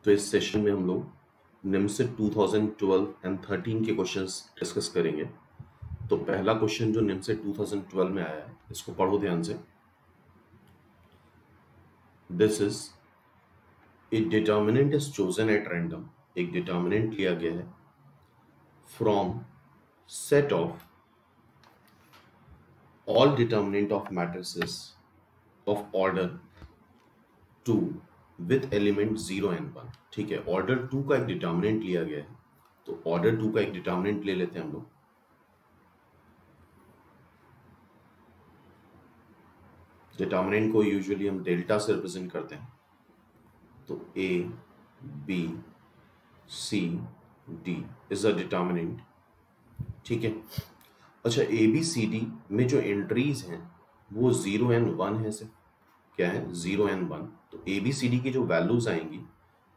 तो इस सेशन में हम लोग निमसेट 2012 एंड 13 के क्वेश्चंस डिस्कस करेंगे। तो पहला क्वेश्चन जो निमसेट 2012 में आया है, इसको पढ़ो ध्यान से। This is a determinant is chosen at random. एक डिटर्मिनेंट लिया गया है from set of all determinant of matrices of order 2 with element 0 and 1। ठीक है, ऑर्डर 2 का एक डिटर्मिनेंट लिया गया है। तो ऑर्डर 2 का एक डिटर्मिनेंट ले लेते हैं हम लोग। डिटर्मिनेंट को यूजुअली हम डेल्टा से रिप्रेजेंट करते हैं। तो A B C D is a determinant. ठीक है, अच्छा ए बी सी डी में जो एंट्रीज हैं वो 0 एंड 1 है। सिर्फ क्या है, 0 एंड 1। तो ए बी सी डी की जो वैल्यूज आएंगी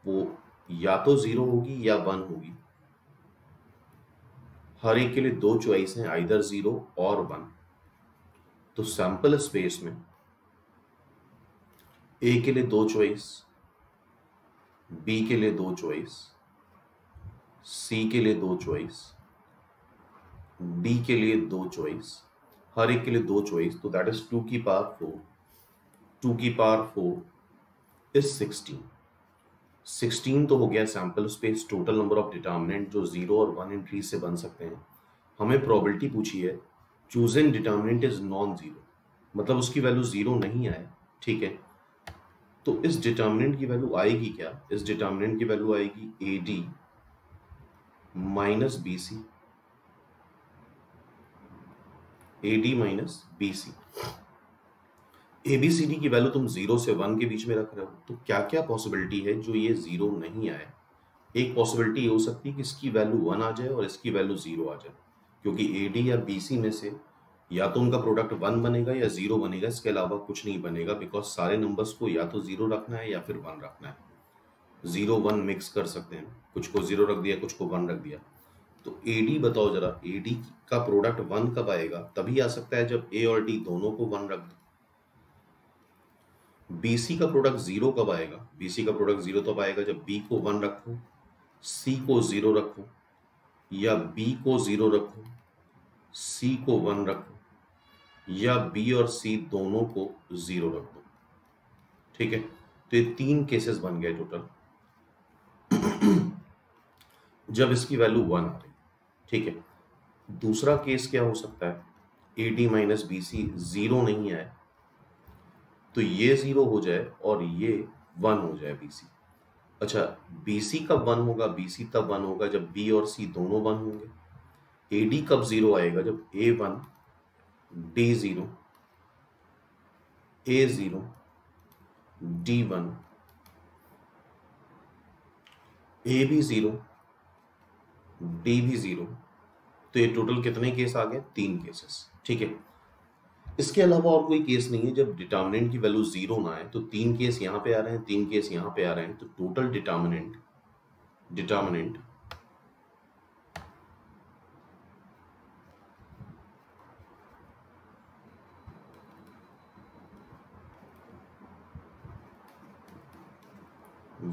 वो या तो 0 होगी या 1 होगी। हर एक के लिए दो चॉइस हैं, आइदर 0 और 1। तो सैंपल स्पेस में ए के लिए दो चॉइस, बी के लिए दो चॉइस, सी के लिए दो चॉइस, डी के लिए दो चॉइस, हर एक के लिए दो चॉइस। तो दैट इज 2 की पावर 4। 2 की पावर 4 इज 16। 16 तो हो गया sample space, total number of determinant जो 0 और 1 एंट्री से बन सकते हैं। हमें प्रोबेबिलिटी पूछी है chosen determinant is non zero, मतलब उसकी वैल्यू 0 नहीं आए। ठीक है, तो इस डिटर्मिनेंट की वैल्यू आएगी क्या? इस डिटर्मिनेंट की वैल्यू आएगी A D minus B C. A D minus B C. A B C D की वैल्यू तुम 0 से 1 के बीच में रख रहे हो, तो क्या क्या पॉसिबिलिटी है जो ये 0 नहीं आए? एक पॉसिबिलिटी ये हो सकती है कि इसकी वैल्यू 1 आ जाए और इसकी वैल्यू 0 आ जाए, क्योंकि ए डी या बी सी में से या तो उनका प्रोडक्ट 1 बनेगा या 0 बनेगा, इसके अलावा कुछ नहीं बनेगा। बिकॉज सारे नंबर्स को या तो 0 रखना है या फिर 1 रखना है। 0 1 मिक्स कर सकते हैं, कुछ को 0 रख दिया, कुछ को 1 रख दिया। तो ए डी बताओ जरा, ए डी का प्रोडक्ट 1 कब आएगा? तभी आ सकता है जब ए और डी दोनों को 1 रख दो। बी सी का प्रोडक्ट 0 कब आएगा? बी सी का प्रोडक्ट 0 तब आएगा जब बी को 1 रखो, सी को 0 रखो, या बी को 0 रखो, सी को 1 रखो, या बी और सी दोनों को 0 रख दो। ठीक है, तो ये 3 केसेस बन गए टोटल जब इसकी वैल्यू 1 आ रही। ठीक है, दूसरा केस क्या हो सकता है? A D minus B C 0 नहीं आए, तो ये 0 हो जाए और ये 1 हो जाए बी सी। अच्छा, बी सी कब 1 होगा? बी सी तब 1 होगा जब बी और सी दोनों 1 होंगे। ए डी कब 0 आएगा? जब ए 1 डी 0, ए 0 डी 1, ए भी 0 डी भी 0। तो ये टोटल कितने केस आ गए? 3 केसेस। ठीक है, इसके अलावा और कोई केस नहीं है जब डिटर्मिनेंट की वैल्यू 0 ना आए। तो 3 केस यहां पे आ रहे हैं, 3 केस यहां पे आ रहे हैं। तो total determinant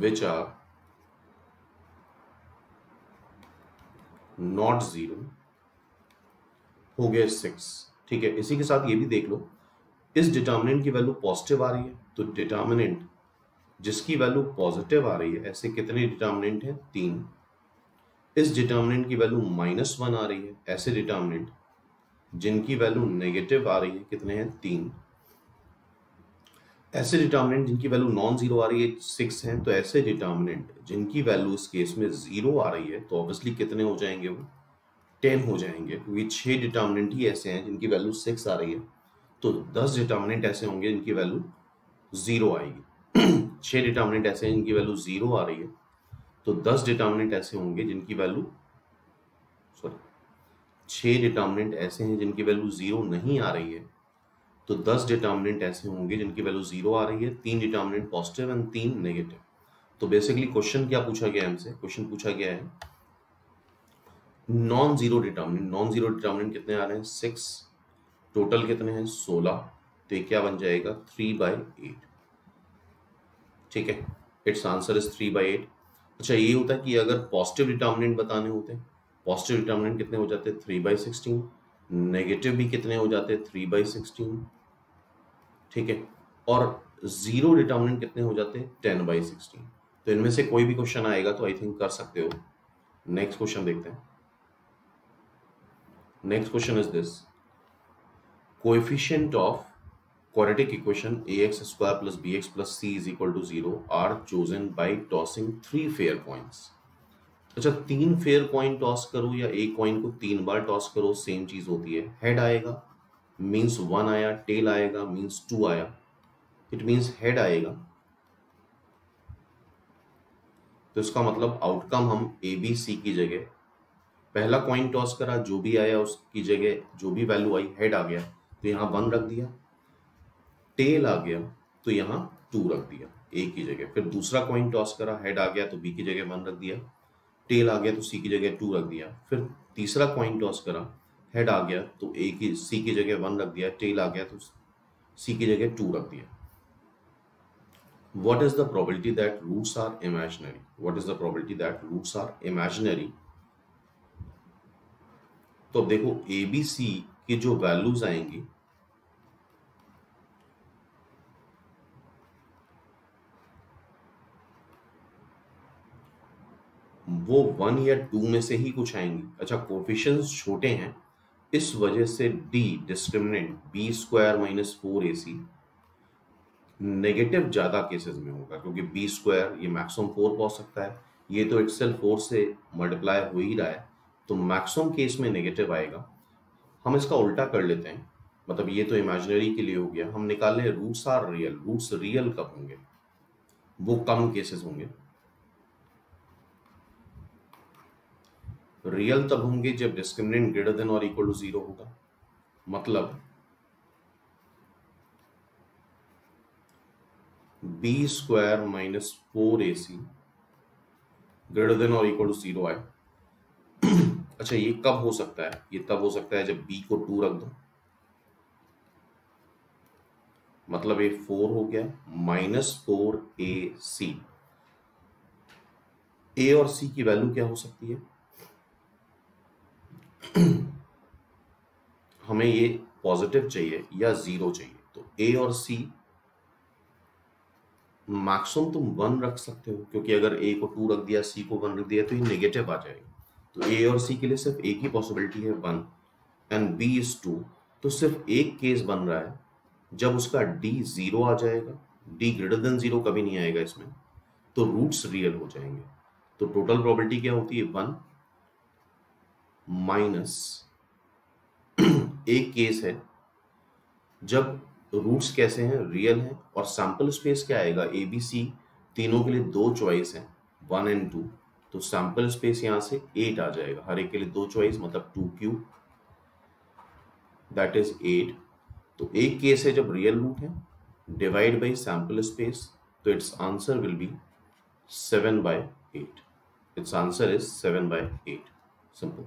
which are not 0 हो गए 6। ठीक है, इसी के साथ ये भी देख लो, इस डिटर्मिनेंट की वैल्यू पॉजिटिव आ रही है। तो डिटर्मिनेंट जिसकी वैल्यू पॉजिटिव आ रही है, ऐसे कितने डिटर्मिनेंट हैं? 3। इस डिटर्मिनेंट की वैल्यू -1 आ रही है, ऐसे डिटर्मिनेंट जिनकी वैल्यू नेगेटिव आ रही है, कितने हैं? 3। ऐसे डिटर्मिनेंट जिनकी वैल्यू नॉन जीरो आ रही है, 6 हैं। तो ऐसे डिटर्मिनेंट जिनकी वैल्यू इस केस में 0 आ रही है, तो ऑब्वियसली कितने हो जाएंगे? वो 10 हो जाएंगे, क्योंकि 6 डिटर्मिनेंट ही ऐसे हैं जिनकी वैल्यू 6 आ रही है। तो 10 डिटर्मिनेंट ऐसे होंगे जिनकी वैल्यू 0 आएगी 6 डिटर्मिनेंट ऐसे हैं जिनकी वैल्यू 0 आ रही है, तो 10 डिटर्मिनेंट ऐसे होंगे जिनकी वैल्यू 6 डिटर्मिनेंट ऐसे हैं जिनकी वैल्यू 0 नहीं आ रही है, तो 10 डिटर्मिनेंट ऐसे होंगे जिनकी वैल्यू 0 आ रही है, 3 डिटर्मिनेंट पॉजिटिव एंड 3 नेगेटिव। तो बेसिकली क्वेश्चन क्या पूछा गया है हमसे? क्वेश्चन पूछा गया है non zero determinant. Non zero determinant कितने आ रहे हैं? 6। टोटल कितने हैं? 16। तो ये क्या बन जाएगा? 3/8। ठीक है, इट्स आंसर इज 3/8। अच्छा, ये होता है कि अगर पॉजिटिव डिटर्मिनेंट बताने होते हैं, पॉजिटिव डिटर्मिनेंट कितने हो जाते हैं 3/16, नेगेटिव भी कितने हो जाते हैं 3/16, ठीक है, और जीरो डिटर्मिनेंट कितने हो जाते हैं 10/16। तो इनमें से कोई भी क्वेश्चन आएगा तो आई थिंक कर सकते हो। नेक्स्ट क्वेश्चन देखते हैं। Next question is this, coefficient of quadratic equation ax square plus bx plus c is equal to 0 are chosen by tossing 3 fair coins। अच्छा, 3 फेयर कॉइन टॉस करो या एक कॉइन को 3 बार टॉस करो, सेम चीज होती है। हेड आएगा मीन्स 1 आया, टेल आएगा मीन्स 2 आया। इट मीन्स हेड आएगा तो इसका मतलब आउटकम हम ए बी सी की जगह पहला कॉइन टॉस करा, जो भी आया उसकी जगह जो भी वैल्यू आई हेड आ गया तो यहाँ 1 रख दिया, टेल आ गया तो यहाँ 2 रख दिया ए की जगह। फिर दूसरा कॉइन टॉस करा, हेड आ गया तो बी की जगह 1 रख दिया, टेल आ गया तो सी की जगह 2 रख दिया। फिर तीसरा कॉइन टॉस करा, हेड आ गया तो ए की सी की जगह 1 रख दिया, टेल आ गया तो सी की जगह 2 रख दिया। What is the probability that roots are imaginary? What is the probability that roots are imaginary? तो अब देखो ए बी सी की जो वैल्यूज आएंगी वो 1 या 2 में से ही कुछ आएंगी। अच्छा, कोफिशिएंट्स छोटे हैं इस वजह से D discriminant B square minus 4ac negative ज्यादा केसेस में होगा, क्योंकि बी स्क्वायर ये मैक्सिमम 4 पहुंच सकता है, ये तो एक्सेल 4 से मल्टीप्लाई हो ही रहा है, तो मैक्सिमम केस में नेगेटिव आएगा। हम इसका उल्टा कर लेते हैं, मतलब ये तो इमेजिनरी के लिए हो गया, हम निकाल लें roots are real. Roots real कब होंगे? वो कम केसेस होंगे। रियल तब होंगे जब डिस्क्रिमिनेंट ग्रेटर देन और इक्वल टू 0 होगा। मतलब B square minus 4ac greater than और इक्वल टू 0 आए। अच्छा, ये कब हो सकता है? ये तब हो सकता है जब b को 2 रख दो, मतलब ये 4 हो गया माइनस 4ac। a और c की वैल्यू क्या हो सकती है? हमें ये पॉजिटिव चाहिए या 0 चाहिए, तो a और c मैक्सिमम तुम 1 रख सकते हो, क्योंकि अगर a को 2 रख दिया, c को 1 रख दिया तो ये नेगेटिव आ जाएगा। तो a और c के लिए सिर्फ एक ही पॉसिबिलिटी है 1 एंड b इज 2। तो सिर्फ एक केस बन रहा है जब उसका d 0 आ जाएगा, d ग्रेटर देन 0 कभी नहीं आएगा इसमें, तो रूट्स रियल हो जाएंगे। तो टोटल प्रोबेबिलिटी क्या होती है? 1 माइनस एक केस है जब रूट्स कैसे हैं? रियल हैं। और सैंपल स्पेस क्या आएगा? ए बी सी तीनों के लिए 2 चॉइस हैं, 1 एंड 2, तो सैंपल स्पेस यहां से 8 आ जाएगा। हर एक के लिए 2 चॉइस, मतलब 2 क्यूब, दैट इज 8। तो एक केस है जब रियल रूट है, डिवाइड बाई सैंपल स्पेस, तो it's answer will be 7/8। It's answer is 7/8, simple.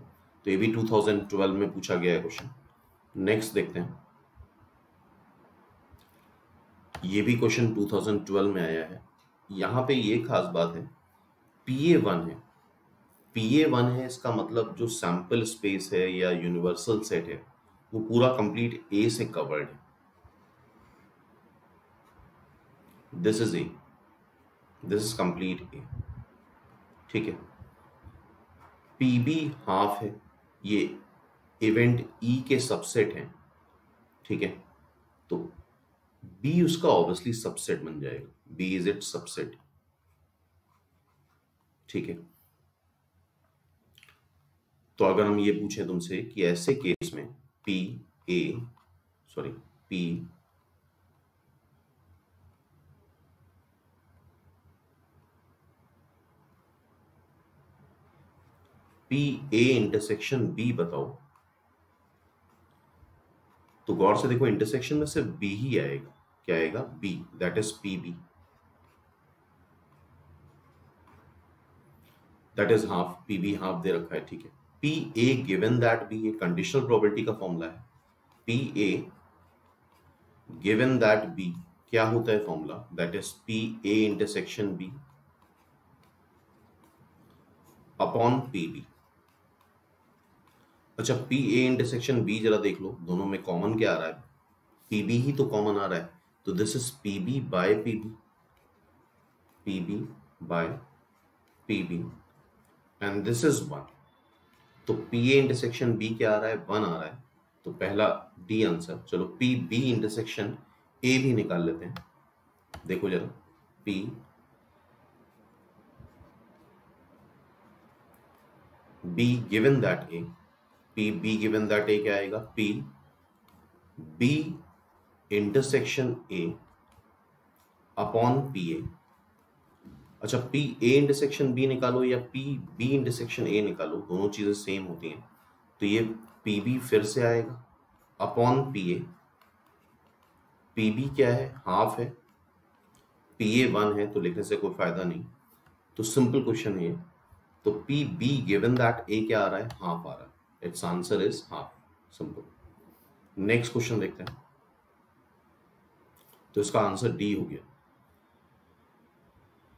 तो ये भी 2012 में पूछा गया है क्वेश्चन। नेक्स्ट देखते हैं, ये भी क्वेश्चन 2012 में आया है। यहां पे ये खास बात है, PA1 है। PA1 है, इसका मतलब जो सैंपल स्पेस है या यूनिवर्सल सेट है वो पूरा कंप्लीट A से कवर्ड है। This is A, this is complete A, ठीक है। PB हाफ है, ये इवेंट E के सबसेट हैं, ठीक है। तो B उसका ऑब्वियसली सबसेट बन जाएगा, B इज इट्स सबसेट, ठीक है। तो अगर हम ये पूछें तुमसे कि ऐसे केस में P A इंटरसेक्शन B बताओ, तो गौर से देखो इंटरसेक्शन में सिर्फ B ही आएगा। क्या आएगा? B, that is PB, that is half. PB half दे रखा है, ठीक है। PA गिवन दैट B, ये कंडीशनल प्रोबेबिलिटी का फॉर्मूला है। PA गिवन दैट B क्या होता है formula? That is PA intersection B upon P B. अच्छा, पी ए इंटरसेक्शन बी जरा देख लो, दोनों में कॉमन क्या आ रहा है? पी बी ही तो कॉमन आ रहा है, तो this is P B by P B, P B by P B, and this is one. तो पी ए इंटरसेक्शन बी क्या आ रहा है? वन आ रहा है, तो पहला डी आंसर। चलो पी बी इंटरसेक्शन ए भी निकाल लेते हैं, देखो जरा, P B given that A, P B given that A क्या आएगा? P B intersection A upon P A. अच्छा, पी ए इंटरसेक्शन बी निकालो या पी बी इंटरसेक्शन ए निकालो, दोनों चीजें सेम होती हैं, तो ये पी बी फिर से आएगा upon P A. P B क्या है? हाफ है, पी ए वन है, तो लिखने से कोई फायदा नहीं, तो सिंपल क्वेश्चन है। तो P B given that A क्या आ रहा है? हाफ आ रहा है, it's answer is half, simple. Next question देखते हैं, तो इसका आंसर डी हो गया।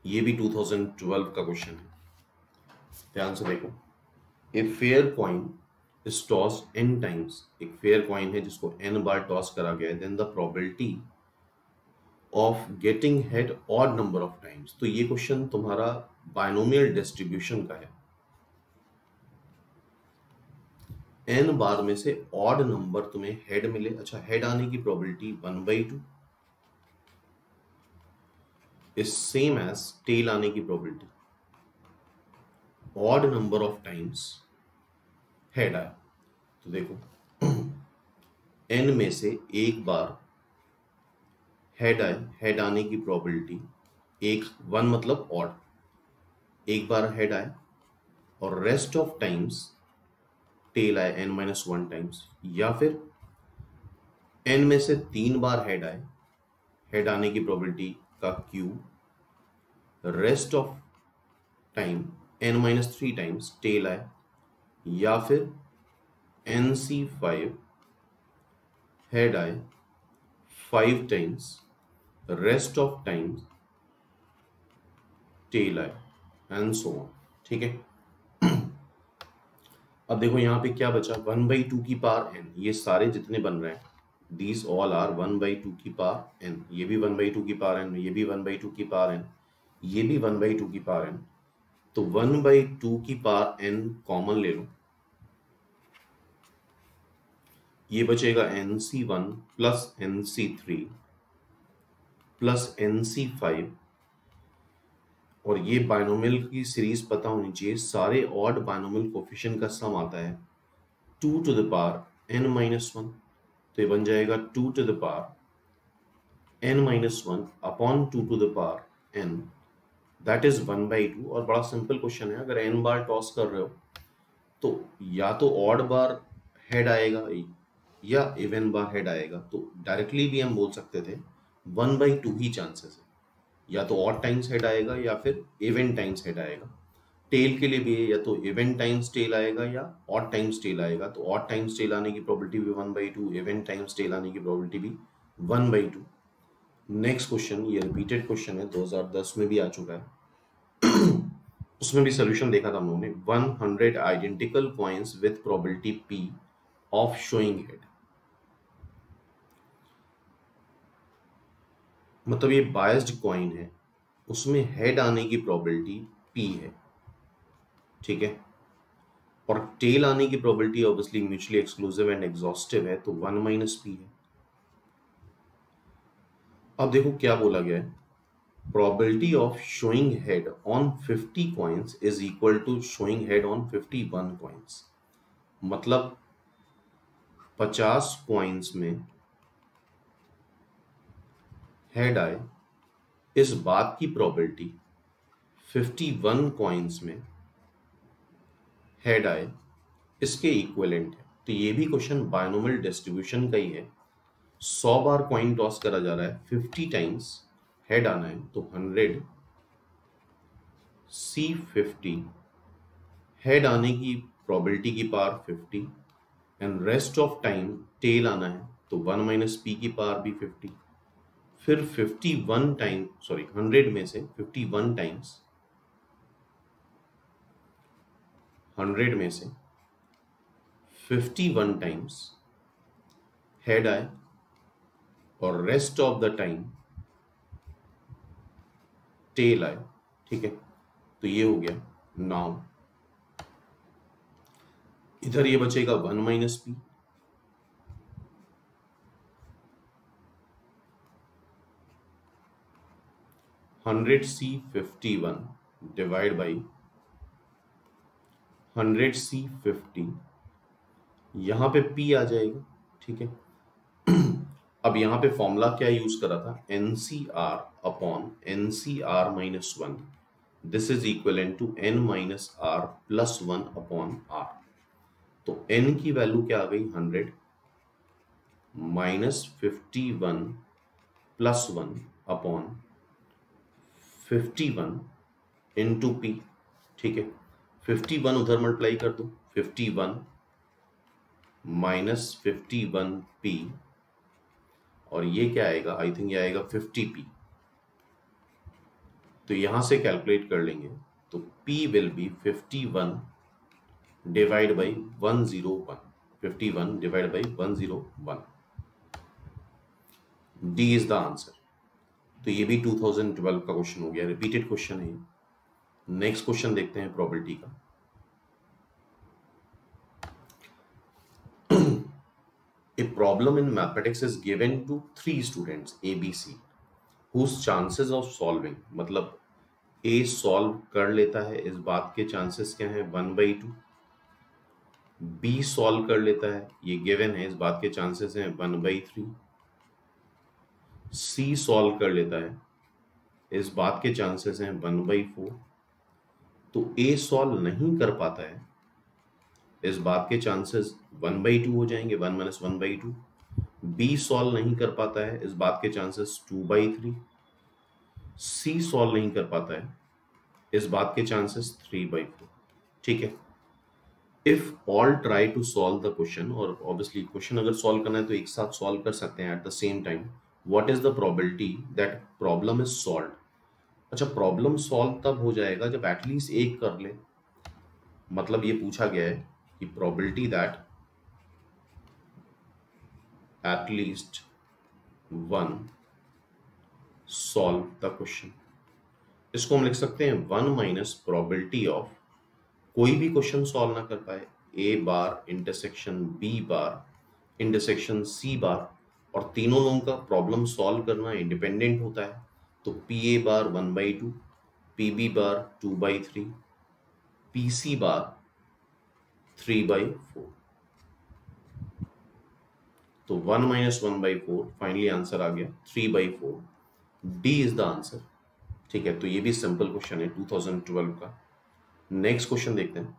ये भी 2012 का क्वेश्चन है, ध्यान से देखो। A fair coin is tossed n times, एक फेयर कॉइन है जिसको n बार टॉस करा गया है, then the probability of getting head odd number of times. तो ये क्वेश्चन तुम्हारा बाइनोमियल डिस्ट्रीब्यूशन का है, n बार में से ऑड नंबर तुम्हें हेड मिले। अच्छा, हेड आने की probability 1/2 is same as tail आने की probability. Odd number of times head आया, तो देखो n में से एक बार हेड आए, हेड आने की प्रोबेबिलिटी एक, वन मतलब ऑड, एक बार हेड आए, और रेस्ट ऑफ टाइम्स टेल आए n-1 टाइम्स, या फिर n में से तीन बार हेड आए, हेड आने की प्रोबेबिलिटी का cube, rest of time n-3 times tail आए, या फिर nc5 हेड आए 5 times, rest of times tail आए, एंड सो ऑन। ठीक है, अब देखो यहाँ पे क्या बचा? 1/2 की पावर n, ये सारे जितने बन रहे हैं दीज ऑल आर 1/2 की पावर n, ये भी 1/2 की पावर n, ये भी 1/2 की पावर n, ये भी 1/2 की पावर n, तो 1/2 की पावर n कॉमन ले लो, ये बचेगा nc1 plus nc3 plus nc5, और ये बाइनोमियल की सीरीज पता होनी चाहिए, सारे ऑड बाइनोमियल कोफिशिएंट का सम आता है 2 to the power n-1, तो ये बन जाएगा 2 to the power n-1 upon 2 to the power n, that is 1/2। और बड़ा सिंपल क्वेश्चन है, अगर n बार टॉस कर रहे हो तो या तो ऑड बार हेड आएगा या इवन बार हेड आएगा, तो डायरेक्टली भी हम बोल सकते थे 1/2 ही चांसेस है, या तो ऑड टाइम्स हेड आएगा या फिर इवन टाइम्स हेड आएगा। टेल के लिए भी है, या तो इवन टाइम्स टेल आएगा या ऑड टाइम्स टेल आएगा, तो ऑड टाइम्स टेल आने की प्रोबेबिलिटी भी 1/2, इवन टाइम्स टेल आने की प्रोबेबिलिटी भी 1/2। नेक्स्ट क्वेश्चन, ये रिपीटेड क्वेश्चन है, 2010 में भी आ चुका है उसमें भी सोल्यूशन देखा था हम लोगों ने। 100 identical coins with probability p of showing head, मतलब ये बायस्ड कॉइन है, उसमें हेड आने की प्रोबेबिलिटी p है, ठीक है, और टेल आने की probability obviously mutually exclusive and exhaustive है, तो 1 - p है। अब देखो क्या बोला गया है, probability of showing head on 50 coins is equal to showing head on 51 coins, मतलब 50 कॉइन्स में हेड आए, इस बात की प्रोबेबिलिटी 51 कॉइन्स में हेड आए इसके इक्विवेलेंट है। तो ये भी क्वेश्चन बाइनोमियल डिस्ट्रीब्यूशन का ही है, 100 बार कॉइन टॉस करा जा रहा है, 50 टाइम्स हेड आना है, तो 100 C50 हेड आने की प्रोबेबिलिटी की power 50, and rest of time tail आना है, तो 1 - p की पावर भी 50, फिर 51 टाइम, सॉरी 100 में से 51 टाइम्स 100 में से 51 टाइम्स हेड आए और rest of the time tail आए, ठीक है। तो ये हो गया। नाउ इधर ये बचेगा 1 minus P, hundred C 51 divide by 100 C 50, यहां पे पी आ जाएगा, ठीक है। अब यहां पे फॉर्मूला क्या यूज करा था, NCR upon NCR minus 1, this is equal to N minus R plus 1 upon R. तो n की वैल्यू क्या आ गई 100 minus 51 plus 1 upon 51 into P, ठीक है। 51 उधर मल्टीप्लाई कर दो, 51 माइनस 51 पी, और ये क्या आएगा, आई थिंक ये आएगा 50 पी। तो यहां से कैलकुलेट कर लेंगे तो P will be 51 divide by 101, 51 divide by 101। D is the answer. तो ये भी 2012 का क्वेश्चन हो गया, रिपीटेड क्वेश्चन है। नेक्स्ट क्वेश्चन देखते हैं प्रोबेबिलिटी का। A problem in mathematics is given to 3 students A, B, C whose chances of solving, मतलब A सॉल्व कर लेता है, इस बात के चांसेस क्या हैं 1/2, B सॉल्व कर लेता है, ये गिवन है, इस बात के चांसेस हैं 1/3, C सॉल्व कर लेता है, इस बात के चांसेस हैं 1/4। तो A सॉल्व नहीं कर पाता है, इस बात के चांसेस 1/2 हो जाएंगे, 1 माइनस 1/2। B सॉल्व नहीं कर पाता है, इस बात के चांसेस 2/3। C सॉल्व नहीं कर पाता है, इस बात के चांसेस 3/4, ठीक है। If all try to solve the question, और ऑब्वियसली क्वेश्चन अगर सॉल्व करना है तो एक साथ सॉल्व कर सकते हैं at the same time, what is the probability that problem is solved. अच्छा, प्रॉब्लम सॉल्व तब हो जाएगा जब एटलीस्ट एक कर ले, मतलब ये पूछा गया है कि probability that at least one solve the question, इसको हम लिख सकते हैं 1 माइनस प्रोबेबिलिटी ऑफ कोई भी क्वेश्चन सॉल्व ना कर पाए, A bar intersection B bar intersection C bar, और तीनों लोगों का प्रॉब्लम सॉल्व करना इंडिपेंडेंट होता है। तो P A bar 1/2, P B bar 2/3, P C bar 3/4। तो 1 माइनस 1/4, फाइनली आंसर आ गया 3/4। डी इज द आंसर, ठीक है। तो ये भी सिंपल क्वेश्चन है 2012 का। नेक्स्ट क्वेश्चन देखते हैं।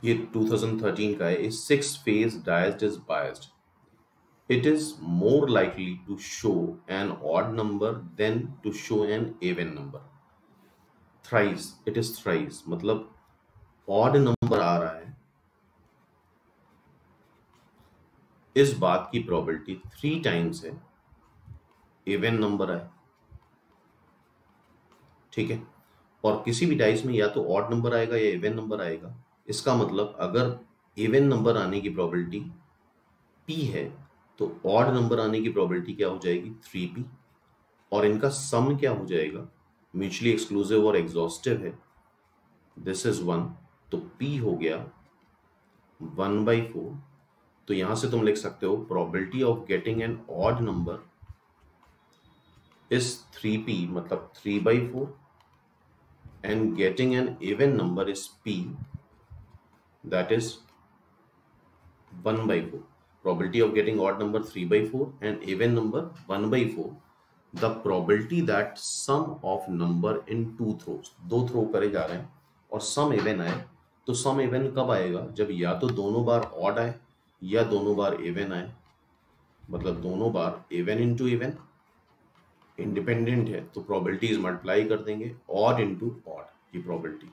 ये 2013 का है। ए 6-phase diode is biased. It is more likely to show an odd number than to show an even number. Thrice, it is thrice, मतलब odd number आ रहा है, इस बात की प्रोबेबिलिटी 3 टाइम्स है इवन नंबर है, ठीक है। और किसी भी डाइस में या तो ऑड नंबर आएगा या इवन नंबर आएगा। इसका मतलब अगर इवन नंबर आने की प्रोबेबिलिटी p है तो ऑड नंबर आने की प्रोबेबिलिटी क्या हो जाएगी 3p, और इनका सम क्या हो जाएगा, म्यूचुअली एक्सक्लूसिव और एग्जॉस्टिव है, दिस इज 1, तो p हो गया 1/4। तो यहां से तुम लिख सकते हो probability of getting an odd number is 3p, मतलब 3/4, and getting an even number is p, that is 1/4. Probability of getting odd number 3/4 and even number 1/4. The probability that sum of number in 2 throws, 2 throw करे जा रहे हैं और सम even आए, तो सम even कब आएगा, जब या तो दोनों बार ऑड आए या दोनों बार इवन आए, मतलब दोनों बार इवन इंटू इवन, इंडिपेंडेंट है तो प्रोबेबिलिटीज मल्टीप्लाई कर देंगे, ऑड इंटू ऑड की प्रोबेबिलिटी।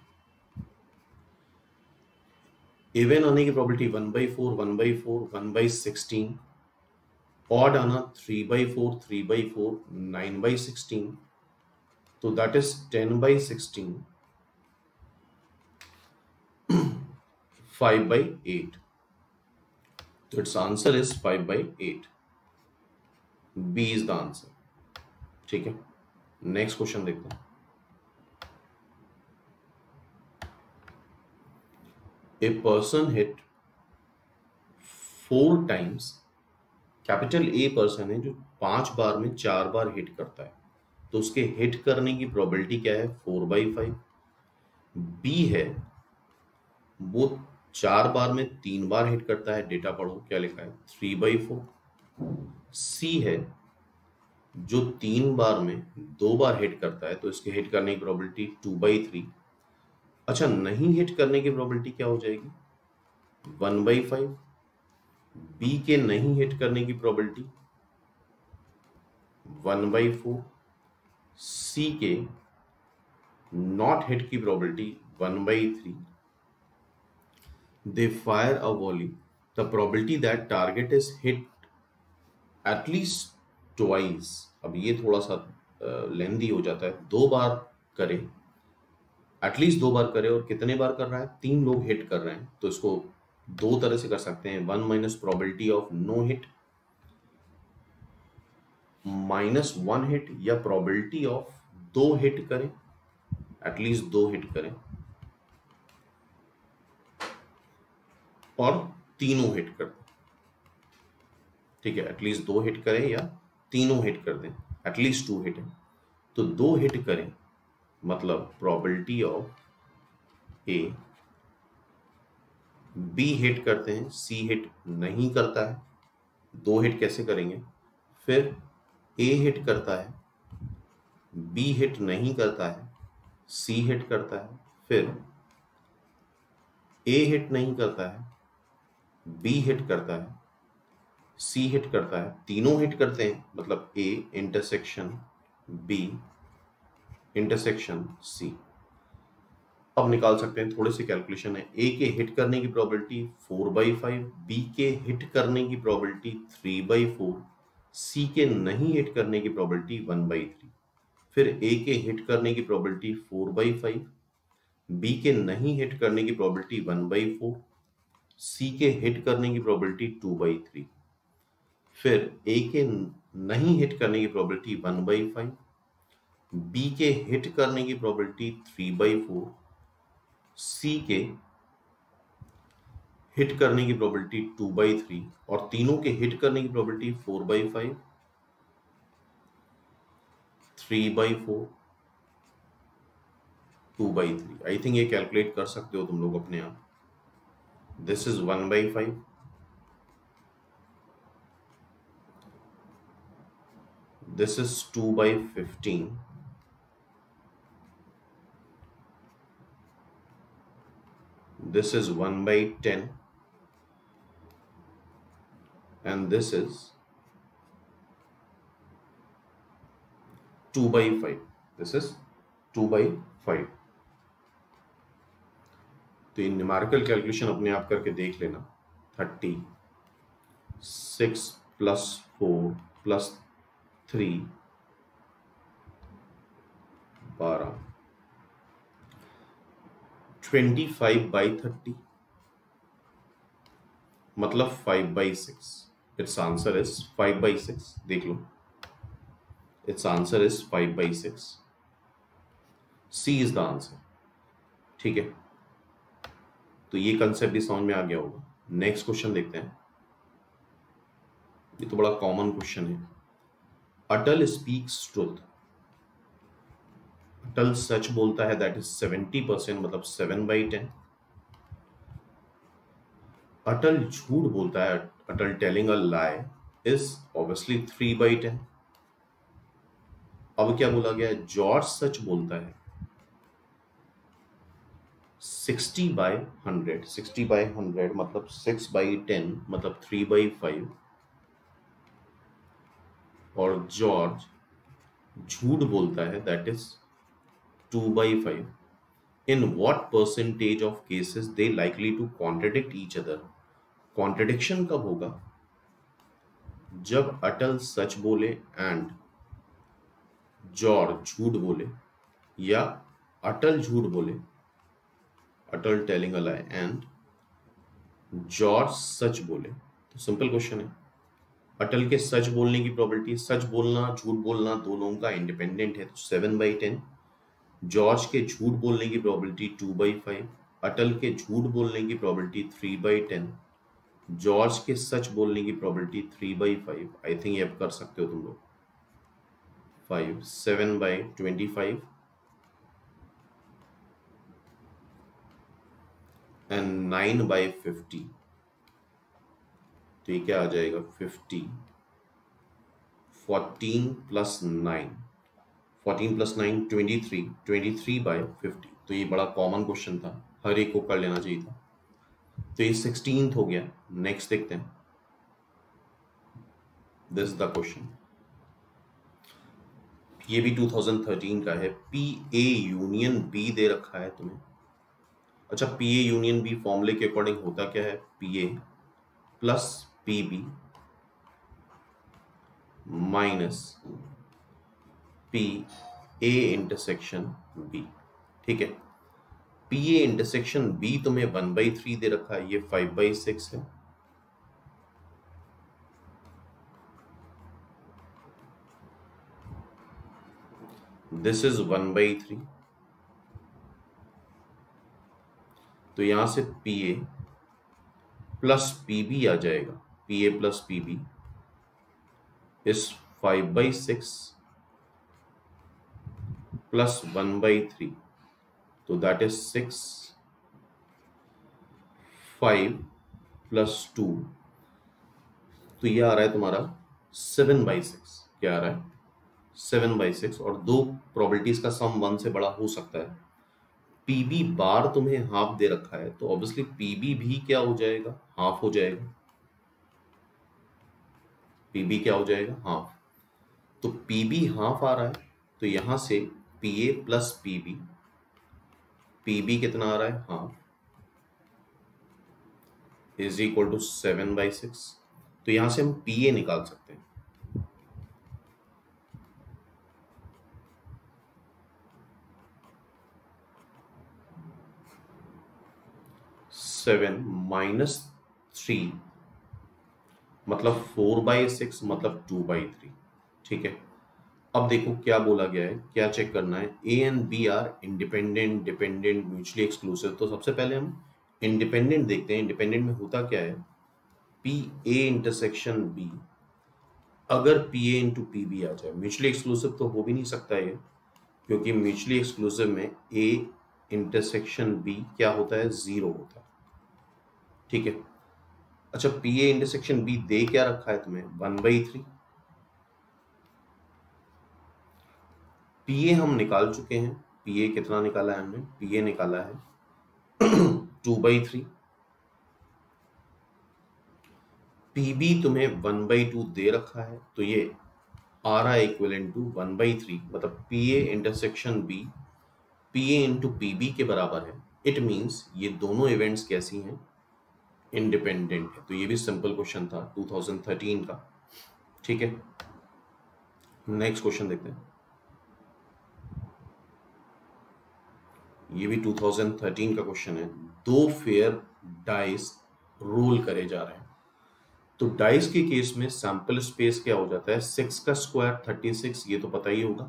इवन आने की प्रोबेबिलिटी 1/4, 1/4, 1/16, ऑड आना 3/4, 3/4, 9/16, तो दैट इज 10/16, 5/8. तो it's answer is 5/8. B is the answer. ठीक है, नेक्स्ट क्वेश्चन देखते हैं. A person hit 4 times. Capital A person है जो 5 बार में 4 बार हिट करता है, तो उसके हिट करने की प्रोबेबिलिटी क्या है? 4/5. बी है वो 4 बार में 3 बार हिट करता है, डेटा पढ़ो क्या लिखा है, 3/4. सी है जो 3 बार में 2 बार हिट करता है, तो इसके हिट करने की प्रोबेबिलिटी 2/3. अच्छा, नहीं हिट करने की प्रोबेबिलिटी क्या हो जाएगी? 1/5. बी के नहीं हिट करने की प्रोबेबिलिटी 1/4. सी के नॉट हिट की probability 1/3. They fire a volley. The probability that target is hit at least twice. अब ये थोड़ा सा लेंदी हो जाता है. 2 बार करे, एटलीस्ट 2 बार करे, और कितने बार कर रहा है? 3 लोग हिट कर रहे हैं, तो इसको 2 तरह से कर सकते हैं. 1 minus probability of no hit minus 1 hit, या प्रोबेबिलिटी ऑफ 2 हिट करें, एटलीस्ट 2 हिट करें, और तीनों हिट कर दें. ठीक है, एटलीस्ट 2 हिट करें या तीनों हिट कर दें, एटलीस्ट 2 हिट है. तो 2 हिट करें मतलब probability of A. Be hit करते हैं, सी हिट नहीं करता है, 2 हिट कैसे करेंगे? फिर ए हिट करता है, बी हिट नहीं करता है, सी हिट करता है, फिर ए हिट नहीं करता है, बी हिट करता है, सी हिट करता है, तीनों हिट करते हैं, मतलब A intersection B intersection C. अब निकाल सकते हैं, थोड़े से कैलकुलेशन है. ए के हिट करने की प्रोबेबिलिटी 4/5, बी के हिट करने की प्रोबेबिलिटी 3/4, सी के नहीं हिट करने की प्रोबेबिलिटी 1/3. फिर ए के हिट करने की प्रोबेबिलिटी 4/5, बी के नहीं हिट करने की प्रोबेबिलिटी 1/4, सी के हिट करने की प्रोबेबिलिटी 2/3. फिर ए के नहीं हिट करने की प्रोबेबिलिटी 1/5, बी के हिट करने की प्रोबेबिलिटी 3/4, सी के हिट करने की प्रोबेबिलिटी 2/3, और तीनों के हिट करने की प्रोबेबिलिटी 4/5, 3/4, 2/3. आई थिंक ये कैलकुलेट कर सकते हो तुम लोग अपने आप. This is 1/5, this is 2/15, this is 1/10, and this is 2/5. This is 2/5. तो ये न्यूमेरिकल कैलकुलेशन अपने आप करके देख लेना. 36 + 4 + 3 12, 25/30 मतलब 5/6. It's answer is 5/6. देख लो, it's answer is 5/6. C is the answer. ठीक है, तो ये कंसेप्ट भी समझ में आ गया होगा. नेक्स्ट क्वेश्चन देखते हैं. ये तो बड़ा कॉमन क्वेश्चन है. अटल स्पीक्स ट्रुथ. अटल सच बोलता है, दैट इज 70%, मतलब 7/10. अटल झूठ बोलता है, Atal telling a lie, is obviously 3/10. अब क्या बोला गया है? जॉर्ज सच बोलता है, 60/100. 60/100 मतलब 6/10, मतलब 3/5. और जॉर्ज झूठ बोलता है, that is 2/5. In what percentage of cases they likely to contradict each other? Contradiction कब होगा? जब अटल सच बोले एंड जॉर्ज झूठ बोले. या अटल झूठ बोले, Atal telling a lie, and George सच बोले। तो सिंपल क्वेश्चन है, अटल के सच बोलने की प्रोबेबिलिटी, सच बोलना झूठ बोलना दोनों का इंडिपेंडेंट है तो 7/10। जॉर्ज के झूठ बोलने की प्रोबेबिलिटी 2/5, अटल के झूठ बोलने की प्रोबेबिलिटी 3/10, जॉर्ज के सच बोलने की प्रोबेबिलिटी 3/5। आई थिंक ये अब कर सकते हो तुम लोग। 7/25 एंड 9/50। तो ये क्या आ जाएगा 50, 14 प्लस 9, 14 प्लस 9 23, 23/50। तो ये बड़ा कॉमन क्वेश्चन था, हर एक को कर लेना चाहिए था। तो ये 16th हो गया। नेक्स्ट देखते हैं, दिस इज द क्वेश्चन। ये भी 2013 का है। पी ए यूनियन बी दे रखा है तुम्हें। अच्छा, पी ए यूनियन बी फॉर्मूले के अकॉर्डिंग होता क्या है, P A plus P B minus P A intersection B. ठीक है, पी ए इंटरसेक्शन बी तुम्हें 1/3 दे रखा है, ये 5/6 है। This is 1/3। तो यहां से P A plus P B आ जाएगा, P A plus P B is 5/6 plus 1/3, तो दैट इज 6, 5 प्लस 2, तो ये आ रहा है तुम्हारा 7/6। क्या आ रहा है 7/6, और दो प्रोबेबिलिटीज का सम 1 से बड़ा हो सकता है। पीबी बार तुम्हें हाफ दे रखा है, तो ऑब्वियसली पीबी भी क्या हो जाएगा, हाफ हो जाएगा। पीबी क्या हो जाएगा, हाफ। तो पीबी हाफ आ रहा है, तो यहां से P A plus P B, P B कितना आ रहा है, हाफ, इज इक्वल टू 7/6। तो यहां से हम पी ए निकाल सकते हैं। 7 माइनस 3 मतलब 4/6 मतलब 2/3। ठीक है, अब देखो क्या बोला गया है, क्या चेक करना है। A and B are independent, dependent, mutually exclusive. तो सबसे पहले हम इंडिपेंडेंट देखते हैं। इंडिपेंडेंट में होता क्या है, पी ए इंटरसेक्शन बी, अगर P A into P B आ जाए, म्यूचुअली एक्सक्लूसिव तो हो भी नहीं सकता ये, क्योंकि म्यूचुअली एक्सक्लूसिव में ए इंटरसेक्शन बी क्या होता है, 0 होता है। ठीक है, अच्छा, पी ए इंटरसेक्शन बी दे क्या रखा है तुम्हें, 1/3। पी ए हम निकाल चुके हैं, पी ए कितना निकाला है हमने, पी ए निकाला है 2/3। पी बी तुम्हें 1/2 दे रखा है, तो ये आ रहा है इक्विवेलेंट टू 1/3, मतलब P A intersection B P A into P B के बराबर है। इट मीन्स ये दोनों इवेंट्स कैसी हैं, इंडिपेंडेंट है। तो ये भी सिंपल क्वेश्चन था 2013 का। ठीक है, नेक्स्ट क्वेश्चन देखते हैं। ये भी 2013 का क्वेश्चन है। दो फेयर डाइस रोल करे जा रहे हैं, तो डाइस के केस में सैंपल स्पेस क्या हो जाता है, 6 का स्क्वायर 36, ये तो पता ही होगा।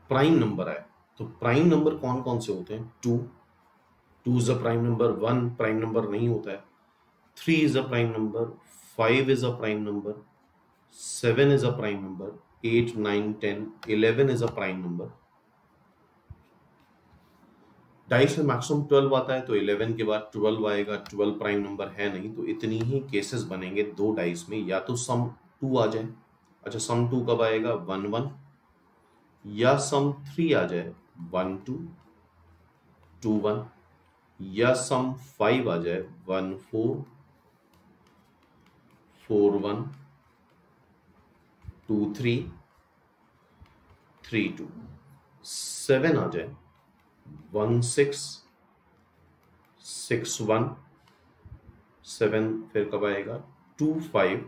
प्राइम नंबर है, तो प्राइम नंबर कौन कौन से होते हैं, 2 is a prime number, 1 prime number नहीं होता है, 3 is a prime number, 5 is a prime number, 7 is a prime number, 8, 9, 10, 11 is a prime number. Dice में मैक्सिमम 12 आता है, तो 11 के बाद 12 आएगा, 12 प्राइम नंबर है नहीं, तो इतनी ही केसेस बनेंगे दो डाइस में, या तो सम 2 आ जाए। अच्छा, सम 2 कब आएगा, 1, 1, या सम 3 आ जाए, 1, 2, 2, 1, या सम 5 आ जाए, 1, 4, 4, 1, 2, 3, 3, 2, 7 आ जाए, 1, 6, 6, 1, 7 फिर कब आएगा, 2, 5,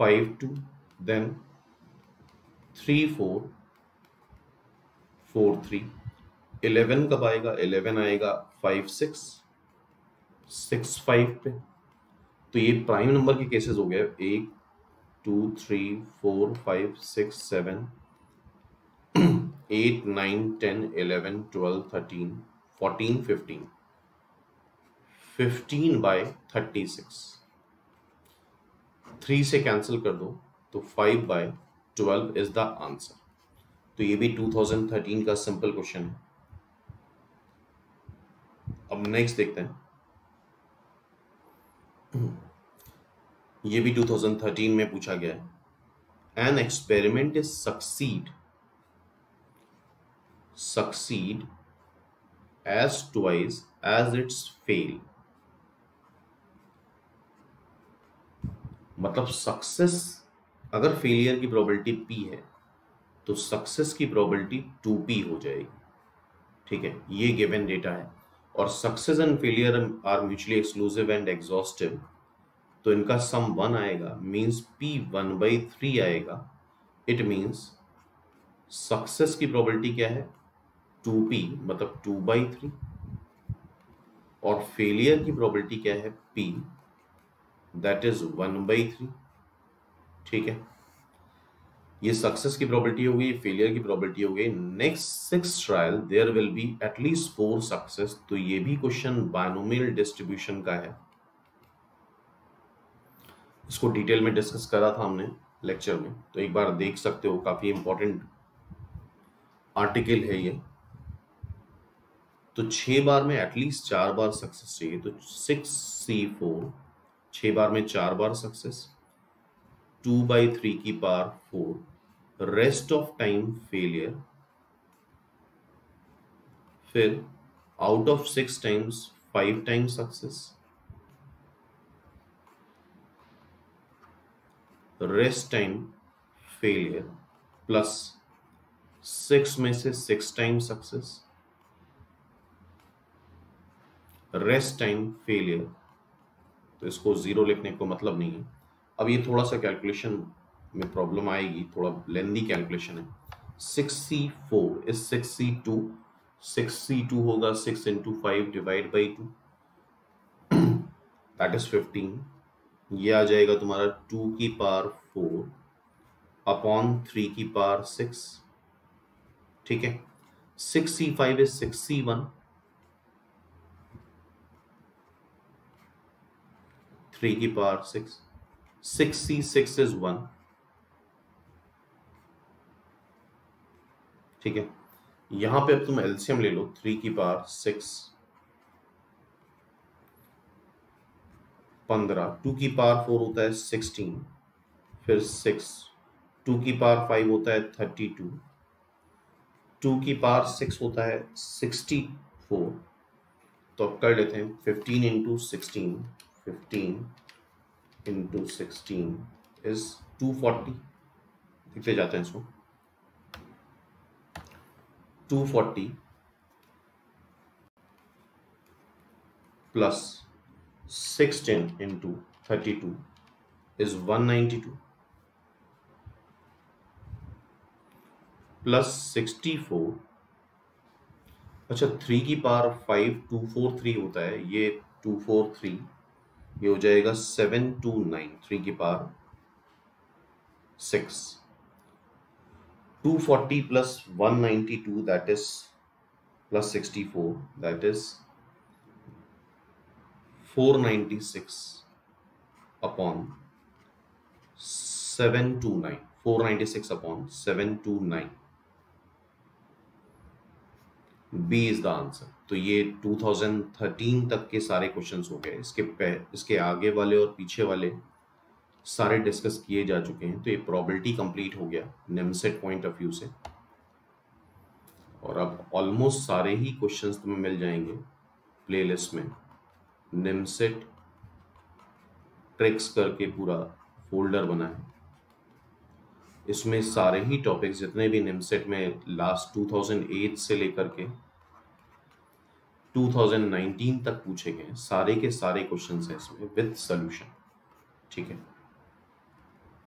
5, 2, देन 3443। 11 कब आएगा? 11 आएगा 5665 पे। तो ये प्राइम नंबर के केसेस हो गए 1 2 3 4 5 6 7 8 9 10 11 12 13 14 15 15 बाय 36। 3 से कैंसिल कर दो तो 5 बाय 12 इज द आंसर। तो ये भी 2013 का सिंपल क्वेश्चन है। अब नेक्स्ट देखते हैं। ये भी 2013 में पूछा गया है। An experiment is succeed as twice as its fail। मतलब सक्सेस, अगर फेलियर की प्रोबेबिलिटी p है तो सक्सेस की प्रोबेबिलिटी 2p हो जाएगी। ठीक है, ये गिवन डेटा है। और success and failure are mutually exclusive and exhaustive, तो इनका सम 1 आएगा, मींस p 1/3 आएगा। इट मींस सक्सेस की प्रोबेबिलिटी क्या है? 2p, मतलब 2/3। और फेलियर की प्रोबेबिलिटी क्या है? p, that is 1/3। ठीक है, ये सक्सेस की प्रोबेबिलिटी हो गई, फेलियर की प्रोबेबिलिटी हो गई। Next 6 trial there will be at least 4 success. तो ये भी क्वेश्चन बायनोमियल डिस्ट्रीब्यूशन का है। इसको डिटेल में डिस्कस करा था हमने लेक्चर में, तो एक बार देख सकते हो, काफी इंपॉर्टेंट आर्टिकल है ये। तो 6 बार में एटलीस्ट 4 बार सक्सेस चाहिए, तो 6C4, 6 बार में 4 बार सक्सेस, 2/3 की power 4, rest of time failure, फिर out of 6 times 5 times success, rest time failure plus 6 में से 6 times success, rest time failure. तो इसको 0 लिखने को मतलब नहीं है। अब ये थोड़ा सा कैलकुलेशन में प्रॉब्लम आएगी, थोड़ा लेंदी कैलकुलेशन है। 6C4 इज 6C2, 6C2 होगा 6 × 5 डिवाइड बाई 2, दैट इज 15। ये आ जाएगा तुम्हारा 2 की पावर 4 अपॉन 3 की पावर 6। ठीक है, 6C5 इज 6C1, 3 की पावर 6, 6C6 इज 1। ठीक है, यहां पे अब तुम एलसीएम ले लो, 3 की पावर 6 15, 2 की पावर 4 होता है 16, फिर 6, 2 की पावर 5 होता है 32, 2 की पावर 6 होता है 64। तो अब कर लेते हैं 15 × 16, 15 × 16 इज 240। लिखते जाते हैं इसको, 240 प्लस 16 × 32 इज 192 प्लस 64। अच्छा, 3 की पावर 5 243 होता है, ये 243, ये हो जाएगा 729, 3 की power 6। 240 plus 192 that is plus 64 that is 496 upon 729, 496 upon 729। B is the answer. तो ये 2013 तक के सारे क्वेश्चंस हो गए। इसके आगे वाले और पीछे वाले सारे डिस्कस किए जा चुके हैं। तो ये प्रोबेबिलिटी कंप्लीट हो गया निमसेट पॉइंट ऑफ व्यू से। और अब ऑलमोस्ट सारे ही क्वेश्चंस तुम्हें मिल जाएंगे प्लेलिस्ट में। निमसेट ट्रिक्स करके पूरा फोल्डर बना है, इसमें सारे ही टॉपिक्स जितने भी निमसेट में लास्ट 2008 से लेकर के 2019 तक पूछे गए सारे के सारे क्वेश्चंस हैं इसमें विद सॉल्यूशन। ठीक है।